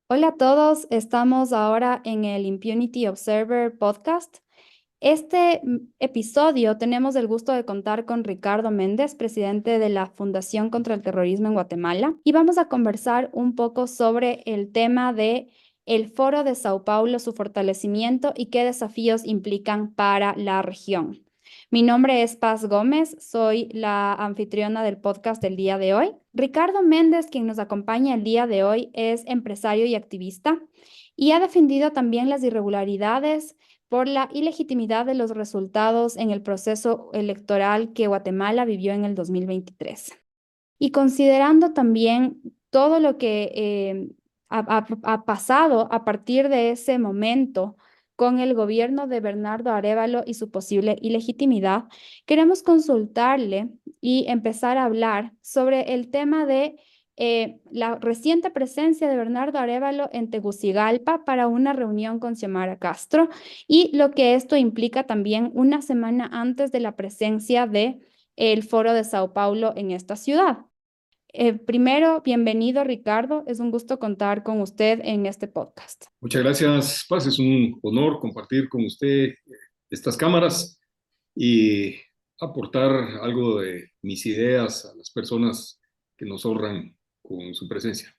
Hola a todos, estamos ahora en el Impunity Observer podcast. Este episodio tenemos el gusto de contar con Ricardo Méndez, presidente de la Fundación contra el Terrorismo en Guatemala, y vamos a conversar un poco sobre el tema de el Foro de Sao Paulo, su fortalecimiento y qué desafíos implican para la región. Mi nombre es Paz Gómez, soy la anfitriona del podcast del día de hoy. Ricardo Méndez, quien nos acompaña el día de hoy, es empresario y activista y ha defendido también las irregularidades por la ilegitimidad de los resultados en el proceso electoral que Guatemala vivió en el 2023. Y considerando también todo lo que ha pasado a partir de ese momento con el gobierno de Bernardo Arévalo y su posible ilegitimidad, queremos consultarle y empezar a hablar sobre el tema de la reciente presencia de Bernardo Arévalo en Tegucigalpa para una reunión con Xiomara Castro y lo que esto implica también una semana antes de la presencia de el Foro de Sao Paulo en esta ciudad. Primero, bienvenido Ricardo, es un gusto contar con usted en este podcast. Muchas gracias, Paz. Es un honor compartir con usted estas cámaras y aportar algo de mis ideas a las personas que nos honran con su presencia.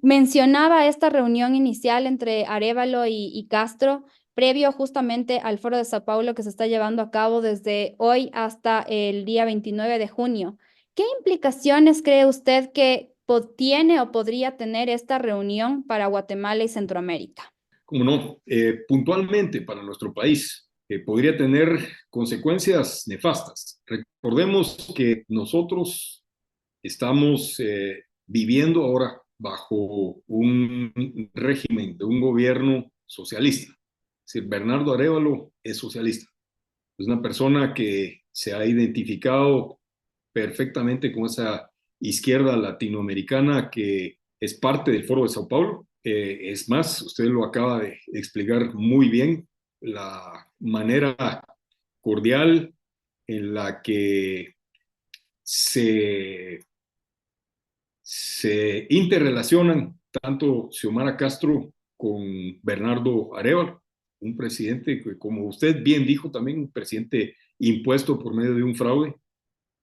Mencionaba esta reunión inicial entre Arévalo y Castro, previo justamente al Foro de Sao Paulo que se está llevando a cabo desde hoy hasta el día 29 de junio. ¿Qué implicaciones cree usted que tiene o podría tener esta reunión para Guatemala y Centroamérica? Como no, puntualmente para nuestro país, podría tener consecuencias nefastas. Recordemos que nosotros estamos viviendo ahora bajo un régimen de un gobierno socialista. Es decir, Bernardo Arévalo es socialista. Es una persona que se ha identificado perfectamente con esa izquierda latinoamericana que es parte del Foro de Sao Paulo. Es más, usted lo acaba de explicar muy bien, la manera cordial en la que se se interrelacionan tanto Xiomara Castro con Bernardo Arévalo, un presidente que, como usted bien dijo, también un presidente impuesto por medio de un fraude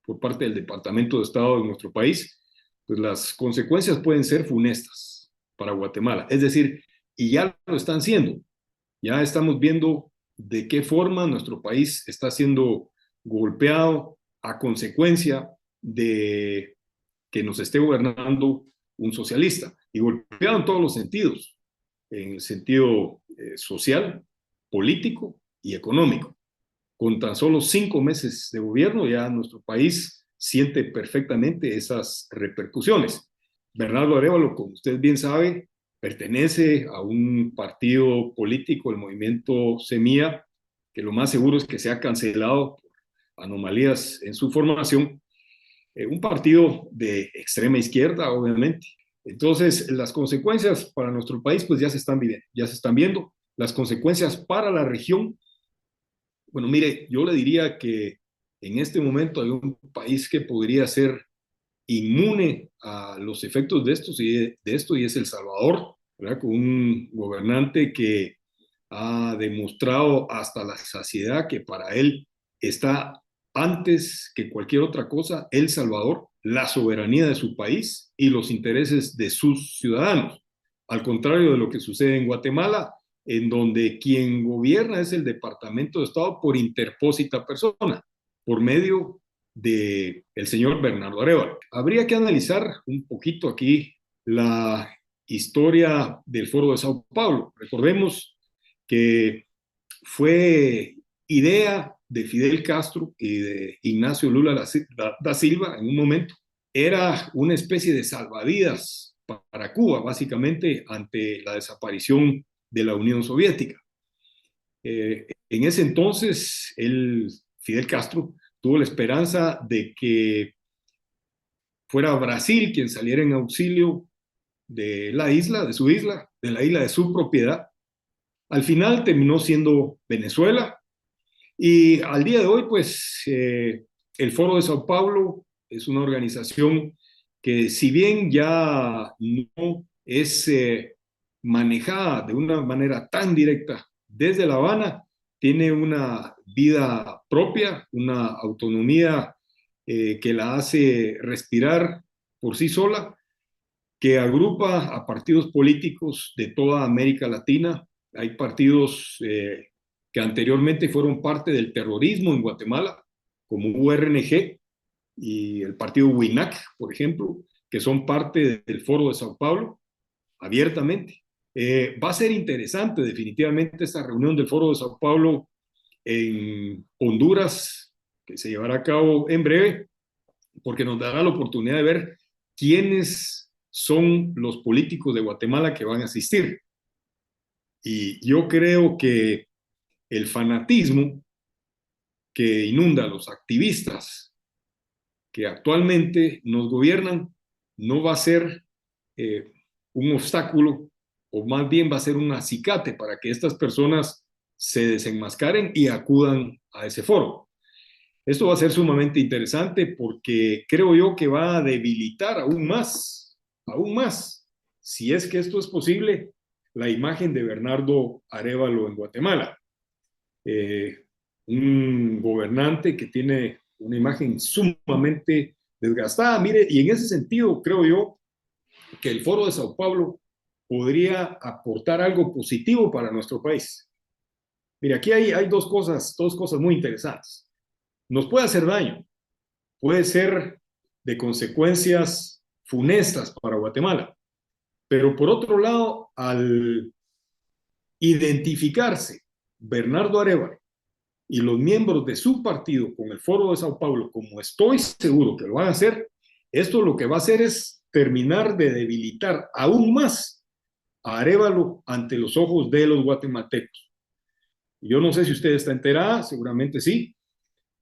por parte del Departamento de Estado de nuestro país, pues las consecuencias pueden ser funestas para Guatemala. Es decir, y ya lo están siendo, ya estamos viendo de qué forma nuestro país está siendo golpeado a consecuencia de que nos esté gobernando un socialista, y golpeado en todos los sentidos, en el sentido social, político y económico. Con tan solo 5 meses de gobierno ya nuestro país siente perfectamente esas repercusiones. Bernardo Arévalo, como usted bien sabe, pertenece a un partido político, el Movimiento Semilla, que lo más seguro es que sea cancelado por anomalías en su formación, un partido de extrema izquierda, obviamente. Entonces, las consecuencias para nuestro país, pues ya se están viendo, ya se están viendo. Las consecuencias para la región, bueno, mire, yo le diría que en este momento hay un país que podría ser inmune a los efectos de esto y es El Salvador, ¿verdad? Con un gobernante que ha demostrado hasta la saciedad que para él está antes que cualquier otra cosa El Salvador, la soberanía de su país y los intereses de sus ciudadanos. Al contrario de lo que sucede en Guatemala, en donde quien gobierna es el Departamento de Estado por interpósita persona, por medio de el señor Bernardo Arévalo. Habría que analizar un poquito aquí la historia del Foro de Sao Paulo. Recordemos que fue idea de Fidel Castro y de Ignacio Lula da Silva en un momento. Era una especie de salvavidas para Cuba, básicamente, ante la desaparición de la Unión Soviética. En ese entonces, Fidel Castro tuvo la esperanza de que fuera Brasil quien saliera en auxilio de la isla, de su isla, de la isla de su propiedad. Al final terminó siendo Venezuela y al día de hoy, pues, el Foro de Sao Paulo es una organización que si bien ya no es manejada de una manera tan directa desde La Habana, tiene una vida propia, una autonomía que la hace respirar por sí sola, que agrupa a partidos políticos de toda América Latina. Hay partidos que anteriormente fueron parte del terrorismo en Guatemala, como URNG y el partido WINAC, por ejemplo, que son parte del Foro de Sao Paulo, abiertamente. Va a ser interesante definitivamente esta reunión del Foro de Sao Paulo en Honduras, que se llevará a cabo en breve, porque nos dará la oportunidad de ver quiénes son los políticos de Guatemala que van a asistir. Y yo creo que el fanatismo que inunda a los activistas que actualmente nos gobiernan no va a ser eh, un obstáculo, o más bien va a ser un acicate para que estas personas se desenmascaren y acudan a ese foro. Esto va a ser sumamente interesante porque creo yo que va a debilitar aún más, si es que esto es posible, la imagen de Bernardo Arévalo en Guatemala. Eh, un gobernante que tiene una imagen sumamente desgastada. Mire, y en ese sentido creo yo que el Foro de Sao Paulo podría aportar algo positivo para nuestro país. Mire, aquí hay dos cosas muy interesantes. Nos puede hacer daño, puede ser de consecuencias funestas para Guatemala, pero por otro lado, al identificarse Bernardo Arévalo y los miembros de su partido con el Foro de Sao Paulo, como estoy seguro que lo van a hacer, esto lo que va a hacer es terminar de debilitar aún más a Arévalo ante los ojos de los guatemaltecos. Yo no sé si usted está enterada, seguramente sí,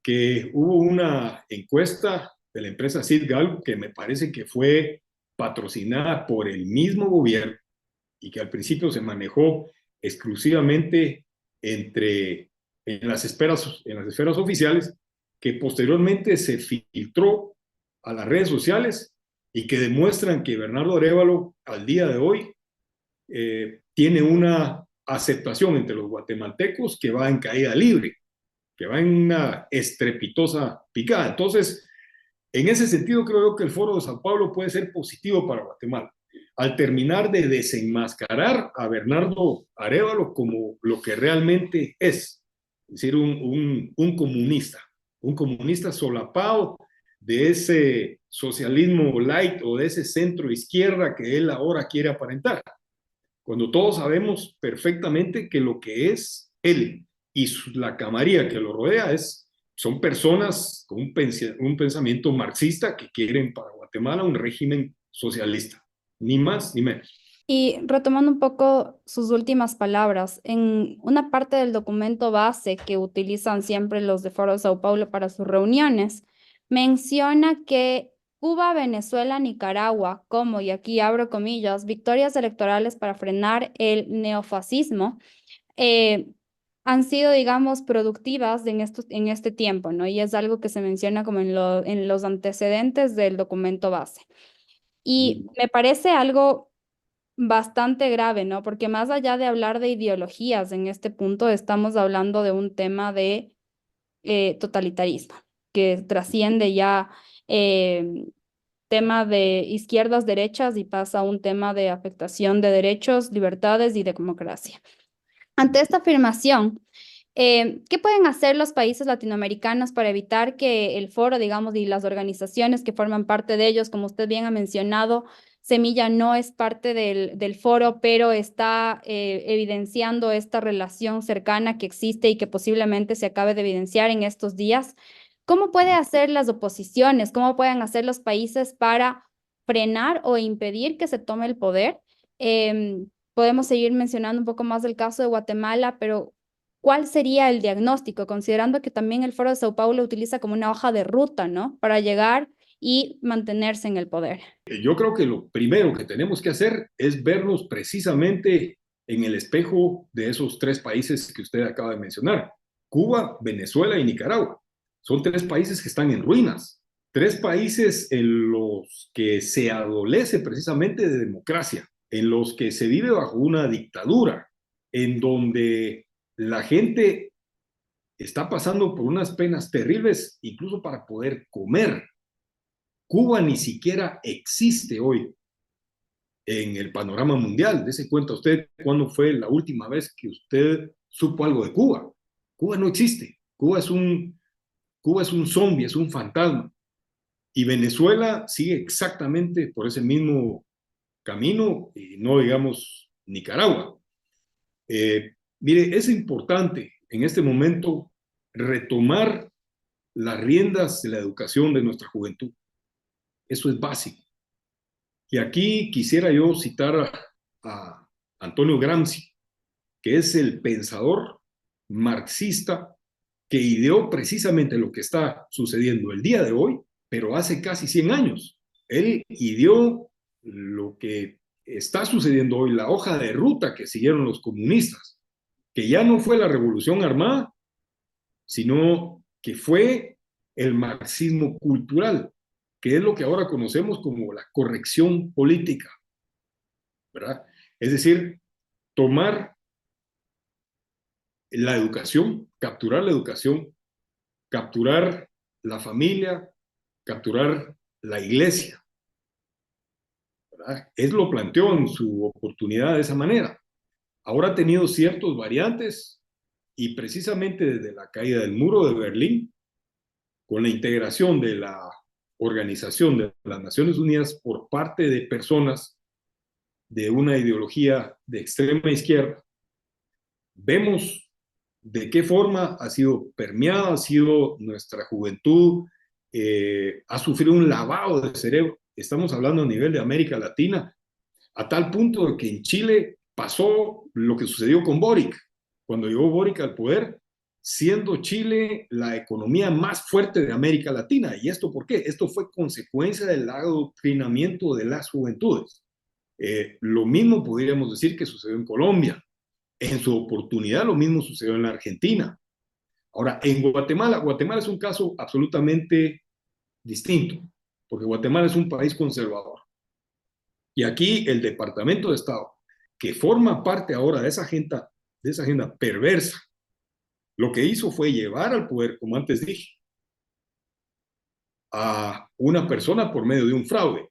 que hubo una encuesta de la empresa Sid Gallup que me parece que fue patrocinada por el mismo gobierno y que al principio se manejó exclusivamente entre en las esferas oficiales, que posteriormente se filtró a las redes sociales y que demuestran que Bernardo Arévalo al día de hoy tiene una aceptación entre los guatemaltecos que va en caída libre, que va en una estrepitosa picada. Entonces, en ese sentido, creo yo que el Foro de Sao Paulo puede ser positivo para Guatemala, al terminar de desenmascarar a Bernardo Arévalo como lo que realmente es decir, un comunista solapado de ese socialismo light o de ese centro izquierda que él ahora quiere aparentar, cuando todos sabemos perfectamente que lo que es él y la camarilla que lo rodea son personas con un pensamiento marxista que quieren para Guatemala un régimen socialista, ni más ni menos. Y retomando un poco sus últimas palabras, en una parte del documento base que utilizan siempre los de Foro de Sao Paulo para sus reuniones, menciona que Cuba, Venezuela, Nicaragua, como, y aquí abro comillas, victorias electorales para frenar el neofascismo, eh, han sido, digamos, productivas en este tiempo, ¿no? Y es algo que se menciona como en los antecedentes del documento base. Y me parece algo bastante grave, ¿no? Porque más allá de hablar de ideologías, en este punto estamos hablando de un tema de totalitarismo, que trasciende ya tema de izquierdas, derechas y pasa a un tema de afectación de derechos, libertades y de democracia. Ante esta afirmación, ¿qué pueden hacer los países latinoamericanos para evitar que el foro, digamos, y las organizaciones que forman parte de ellos, como usted bien ha mencionado, Semilla no es parte del foro, pero está evidenciando esta relación cercana que existe y que posiblemente se acabe de evidenciar en estos días? ¿Cómo pueden hacer las oposiciones? ¿Cómo pueden hacer los países para frenar o impedir que se tome el poder? Podemos seguir mencionando un poco más del caso de Guatemala, pero ¿cuál sería el diagnóstico? Considerando que también el Foro de Sao Paulo utiliza como una hoja de ruta, ¿no? Para llegar y mantenerse en el poder. Yo creo que lo primero que tenemos que hacer es vernos precisamente en el espejo de esos tres países que usted acaba de mencionar, Cuba, Venezuela y Nicaragua. Son tres países que están en ruinas, tres países en los que se adolece precisamente de democracia. en los que se vive bajo una dictadura, en donde la gente está pasando por unas penas terribles, incluso para poder comer. Cuba ni siquiera existe hoy en el panorama mundial. Dese cuenta usted cuándo fue la última vez que usted supo algo de Cuba. Cuba no existe. Cuba es un zombie, es un fantasma. Y Venezuela sigue exactamente por ese mismo camino, y no digamos Nicaragua. Mire, es importante en este momento retomar las riendas de la educación de nuestra juventud. Eso es básico. Y aquí quisiera yo citar a Antonio Gramsci, que es el pensador marxista que ideó precisamente lo que está sucediendo el día de hoy, pero hace casi 100 años. Él ideó lo que está sucediendo hoy, la hoja de ruta que siguieron los comunistas, que ya no fue la revolución armada, sino que fue el marxismo cultural, que es lo que ahora conocemos como la corrección política, ¿verdad? Es decir, tomar la educación, capturar la familia, capturar la iglesia, ¿verdad? Él lo planteó en su oportunidad de esa manera. Ahora ha tenido ciertos variantes y precisamente desde la caída del muro de Berlín, con la integración de la Organización de las Naciones Unidas por parte de personas de una ideología de extrema izquierda, vemos de qué forma ha sido permeada, ha sido nuestra juventud, ha sufrido un lavado de cerebro. Estamos hablando a nivel de América Latina, a tal punto de que en Chile pasó lo que sucedió con Boric, cuando llegó Boric al poder, siendo Chile la economía más fuerte de América Latina. ¿Y esto por qué? Esto fue consecuencia del adoctrinamiento de las juventudes. Lo mismo podríamos decir que sucedió en Colombia. En su oportunidad lo mismo sucedió en la Argentina. Ahora, en Guatemala, Guatemala es un caso absolutamente distinto, porque Guatemala es un país conservador. Y aquí el Departamento de Estado, que forma parte ahora de esa agenda perversa, lo que hizo fue llevar al poder, como antes dije, a una persona por medio de un fraude,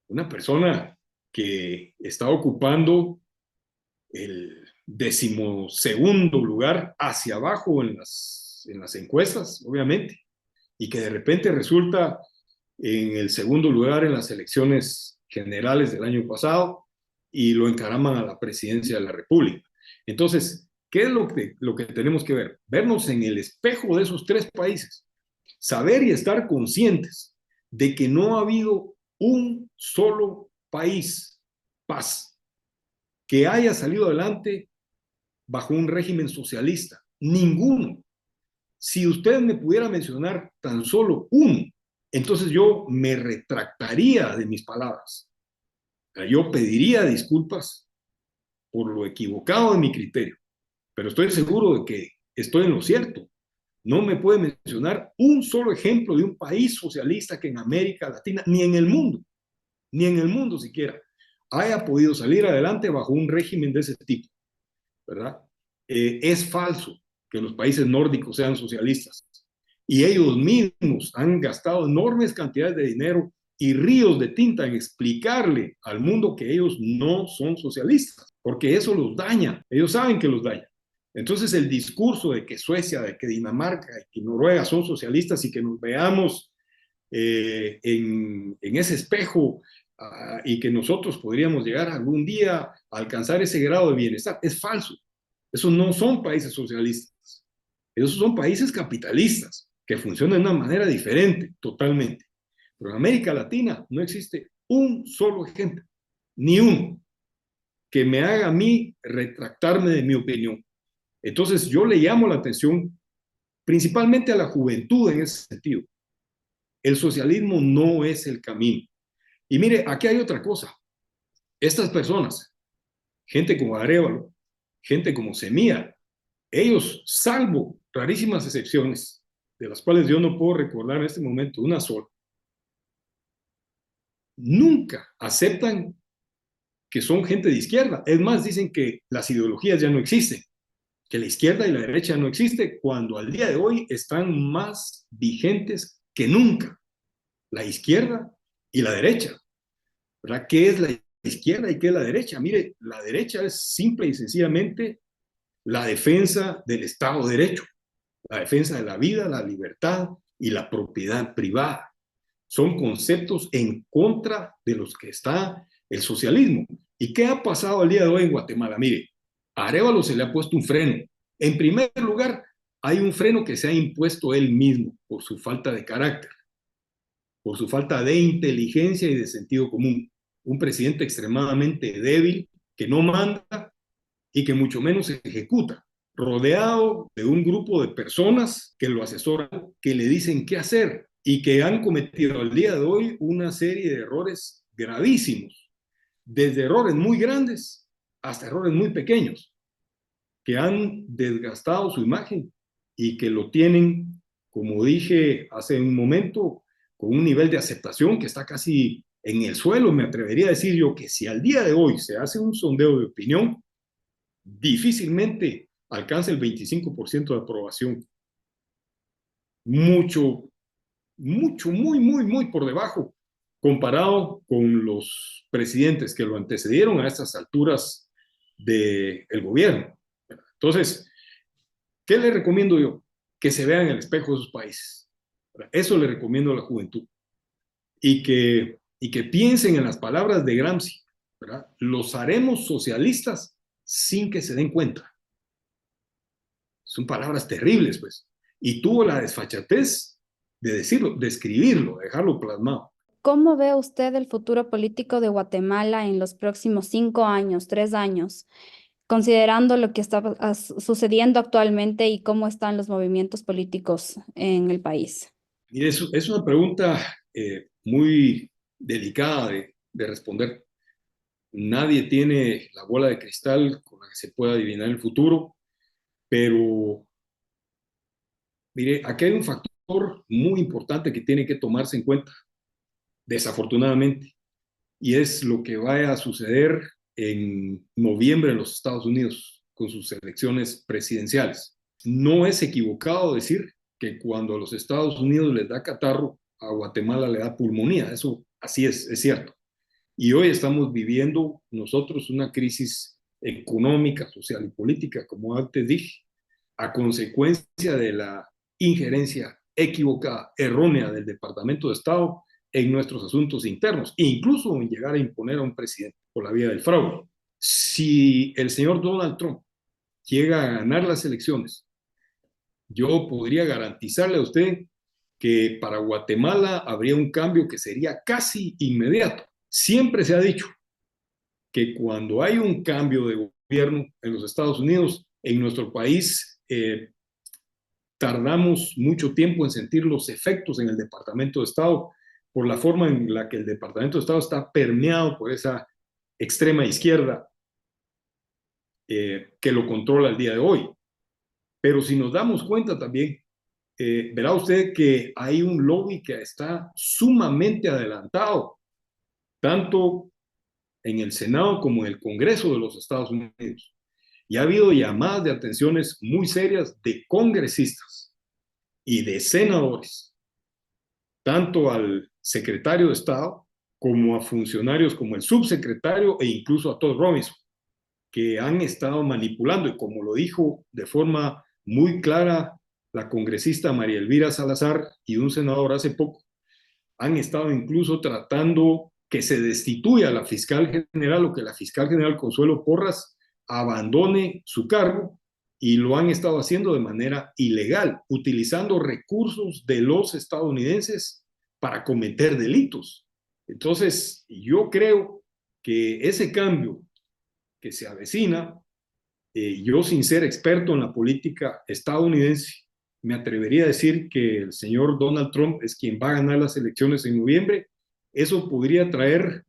una persona que está ocupando el 12º lugar hacia abajo en las encuestas, obviamente, y que de repente resulta en el 2º lugar en las elecciones generales del año pasado y lo encaraman a la presidencia de la República. Entonces, ¿qué es lo que tenemos que ver? Vernos en el espejo de esos tres países, saber y estar conscientes de que no ha habido un solo país, paz, que haya salido adelante bajo un régimen socialista. Ninguno. Si usted me pudiera mencionar tan solo uno, entonces yo me retractaría de mis palabras. Yo pediría disculpas por lo equivocado de mi criterio, pero estoy seguro de que estoy en lo cierto. No me puede mencionar un solo ejemplo de un país socialista que en América Latina, ni en el mundo siquiera, haya podido salir adelante bajo un régimen de ese tipo, ¿verdad? Es falso que los países nórdicos sean socialistas. Y ellos mismos han gastado enormes cantidades de dinero y ríos de tinta en explicarle al mundo que ellos no son socialistas, porque eso los daña. Ellos saben que los daña. Entonces el discurso de que Suecia, de que Dinamarca, de que Noruega son socialistas y que nos veamos en ese espejo y que nosotros podríamos llegar algún día a alcanzar ese grado de bienestar, es falso. Esos no son países socialistas. Esos son países capitalistas que funcionan de una manera diferente, totalmente. Pero en América Latina no existe un solo ejemplo, ni uno, que me haga a mí retractarme de mi opinión. Entonces yo le llamo la atención principalmente a la juventud en ese sentido. El socialismo no es el camino. Y mire, aquí hay otra cosa. Estas personas, gente como Arévalo, gente como Semilla, ellos, salvo rarísimas excepciones, de las cuales yo no puedo recordar en este momento una sola, nunca aceptan que son gente de izquierda. Es más, dicen que las ideologías ya no existen, que la izquierda y la derecha no existen, cuando al día de hoy están más vigentes que nunca, la izquierda y la derecha. ¿Verdad? ¿Qué es la izquierda y qué es la derecha? Mire, la derecha es simple y sencillamente la defensa del Estado de Derecho, la defensa de la vida, la libertad y la propiedad privada. Son conceptos en contra de los que está el socialismo. ¿Y qué ha pasado el día de hoy en Guatemala? Mire, a Arévalo se le ha puesto un freno. En primer lugar, hay un freno que se ha impuesto él mismo por su falta de carácter, por su falta de inteligencia y de sentido común. Un presidente extremadamente débil, que no manda y que mucho menos ejecuta, rodeado de un grupo de personas que lo asesoran, que le dicen qué hacer y que han cometido al día de hoy una serie de errores gravísimos, desde errores muy grandes hasta errores muy pequeños, que han desgastado su imagen y que lo tienen, como dije hace un momento, con un nivel de aceptación que está casi en el suelo. Me atrevería a decir yo que si al día de hoy se hace un sondeo de opinión, difícilmente alcanza el 25% de aprobación. Mucho, mucho, muy por debajo comparado con los presidentes que lo antecedieron a estas alturas del gobierno. Entonces, ¿qué le recomiendo yo? Que se vean en el espejo de sus países. Eso le recomiendo a la juventud. Y que piensen en las palabras de Gramsci. ¿Verdad? Los haremos socialistas sin que se den cuenta. Son palabras terribles, pues. Y tuvo la desfachatez de decirlo, de escribirlo, de dejarlo plasmado. ¿Cómo ve usted el futuro político de Guatemala en los próximos 5 años, 3 años, considerando lo que está sucediendo actualmente y cómo están los movimientos políticos en el país? Mire, es una pregunta muy delicada de responder. Nadie tiene la bola de cristal con la que se pueda adivinar el futuro, pero mire, aquí hay un factor muy importante que tiene que tomarse en cuenta, desafortunadamente, y es lo que vaya a suceder en noviembre en los Estados Unidos con sus elecciones presidenciales. No es equivocado decir que cuando a los Estados Unidos les da catarro, a Guatemala le da pulmonía. Eso así es cierto. Y hoy estamos viviendo nosotros una crisis económica, social y política, como antes dije, a consecuencia de la injerencia equivocada, errónea del Departamento de Estado en nuestros asuntos internos, e incluso en llegar a imponer a un presidente por la vía del fraude. Si el señor Donald Trump llega a ganar las elecciones, yo podría garantizarle a usted que para Guatemala habría un cambio que sería casi inmediato. Siempre se ha dicho que cuando hay un cambio de gobierno en los Estados Unidos, en nuestro país, tardamos mucho tiempo en sentir los efectos en el Departamento de Estado por la forma en la que el Departamento de Estado está permeado por esa extrema izquierda que lo controla el día de hoy. Pero si nos damos cuenta también, verá usted que hay un lobby que está sumamente adelantado, tanto en el Senado como en el Congreso de los Estados Unidos. Y ha habido llamadas de atenciones muy serias de congresistas y de senadores, tanto al secretario de Estado como a funcionarios como el subsecretario e incluso a Todd Robinson, que han estado manipulando, y como lo dijo de forma muy clara la congresista María Elvira Salazar y un senador hace poco, han estado incluso tratando que se destituya a la fiscal general o que la fiscal general Consuelo Porras abandone su cargo, y lo han estado haciendo de manera ilegal, utilizando recursos de los estadounidenses para cometer delitos. Entonces, yo creo que ese cambio que se avecina, yo sin ser experto en la política estadounidense, me atrevería a decir que el señor Donald Trump es quien va a ganar las elecciones en noviembre. Eso podría traer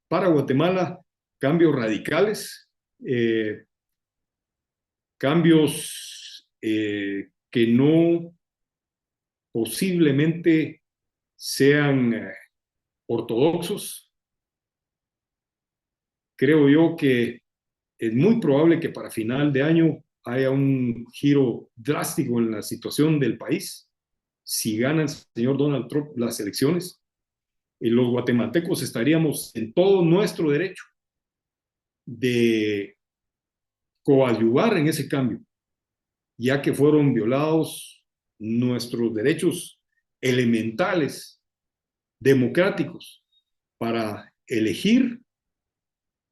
para Guatemala cambios radicales, cambios que no posiblemente sean ortodoxos, creo yo que es muy probable que para final de año haya un giro drástico en la situación del país. Si gana el señor Donald Trump las elecciones, los guatemaltecos estaríamos en todo nuestro derecho de coadyuvar en ese cambio, ya que fueron violados nuestros derechos elementales, democráticos, para elegir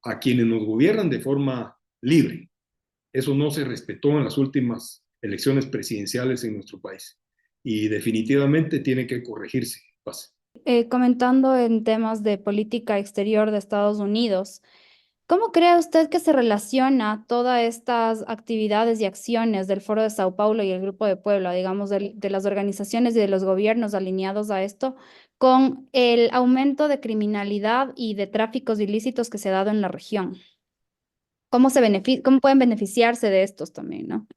a quienes nos gobiernan de forma libre. Eso no se respetó en las últimas elecciones presidenciales en nuestro país y definitivamente tiene que corregirse. Pase. Comentando en temas de política exterior de Estados Unidos, ¿cómo cree usted que se relaciona todas estas actividades y acciones del Foro de Sao Paulo y el Grupo de Puebla, digamos, de las organizaciones y de los gobiernos alineados a esto, con el aumento de criminalidad y de tráficos ilícitos que se ha dado en la región? ¿Cómo pueden beneficiarse de estos también, no?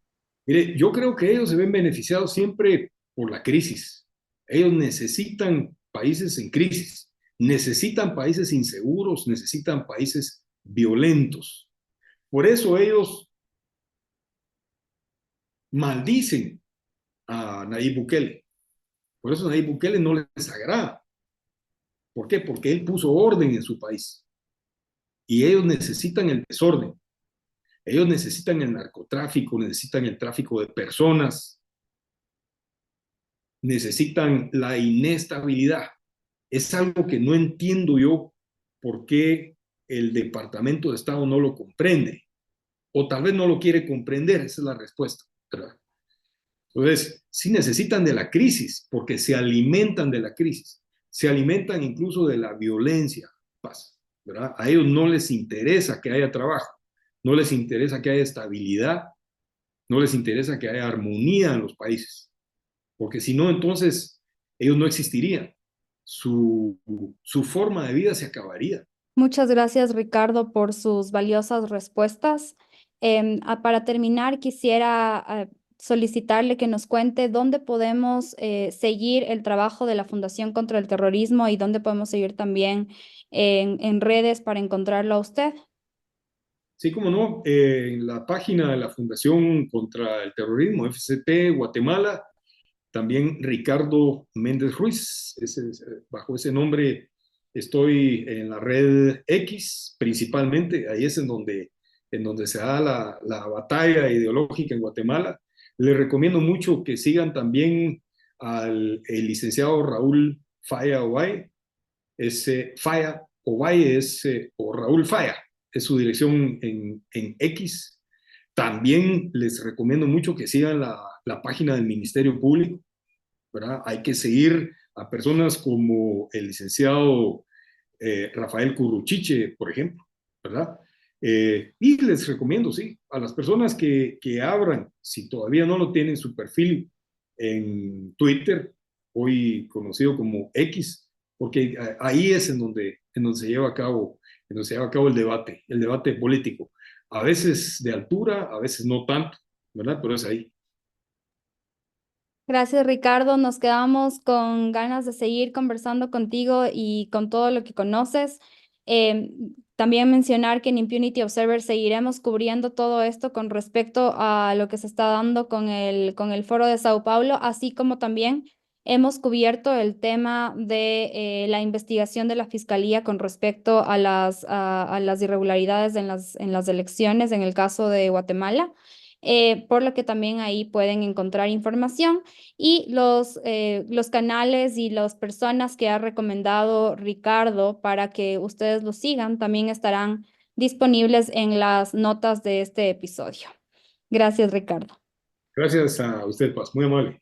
Mire, yo creo que ellos se ven beneficiados siempre por la crisis. Ellos necesitan países en crisis, necesitan países inseguros, necesitan países violentos. Por eso ellos maldicen a Nayib Bukele. Por eso Nayib Bukele no les agrada. ¿Por qué? Porque él puso orden en su país y ellos necesitan el desorden. Ellos necesitan el narcotráfico, necesitan el tráfico de personas, necesitan la inestabilidad. Es algo que no entiendo yo por qué el Departamento de Estado no lo comprende, o tal vez no lo quiere comprender, esa es la respuesta, ¿verdad? Entonces, sí necesitan de la crisis, porque se alimentan de la crisis, se alimentan incluso de la violencia, paz, ¿verdad? A ellos no les interesa que haya trabajo, no les interesa que haya estabilidad, no les interesa que haya armonía en los países, porque si no, entonces ellos no existirían. Su, su forma de vida se acabaría. Muchas gracias, Ricardo, por sus valiosas respuestas. Para terminar, quisiera solicitarle que nos cuente dónde podemos seguir el trabajo de la Fundación contra el Terrorismo y dónde podemos seguir también en redes para encontrarlo a usted. Sí, como no, en la página de la Fundación contra el Terrorismo, FCT Guatemala, también Ricardo Méndez Ruiz, bajo ese nombre estoy en la red X principalmente, ahí es en donde se da la batalla ideológica en Guatemala. Les recomiendo mucho que sigan también al el licenciado Raúl Falla Ovalle, Falla Ovalle o Raúl Falla, es su dirección en X. También les recomiendo mucho que sigan la página del Ministerio Público, ¿verdad? Hay que seguir a personas como el licenciado Rafael Curruchiche, por ejemplo, ¿verdad? Y les recomiendo, sí, a las personas que abran, si todavía no lo tienen, su perfil en Twitter, hoy conocido como X, porque ahí es en donde se lleva a cabo, en donde se lleva a cabo el debate político. A veces de altura, a veces no tanto, ¿verdad? Pero es ahí. Gracias, Ricardo. Nos quedamos con ganas de seguir conversando contigo y con todo lo que conoces. También mencionar que en Impunity Observer seguiremos cubriendo todo esto con respecto a lo que se está dando con el Foro de Sao Paulo, así como también hemos cubierto el tema de la investigación de la Fiscalía con respecto a a las irregularidades en las elecciones en el caso de Guatemala. Por lo que también ahí pueden encontrar información y los canales y las personas que ha recomendado Ricardo para que ustedes lo sigan también estarán disponibles en las notas de este episodio. Gracias, Ricardo. Gracias a usted, Paz, muy amable.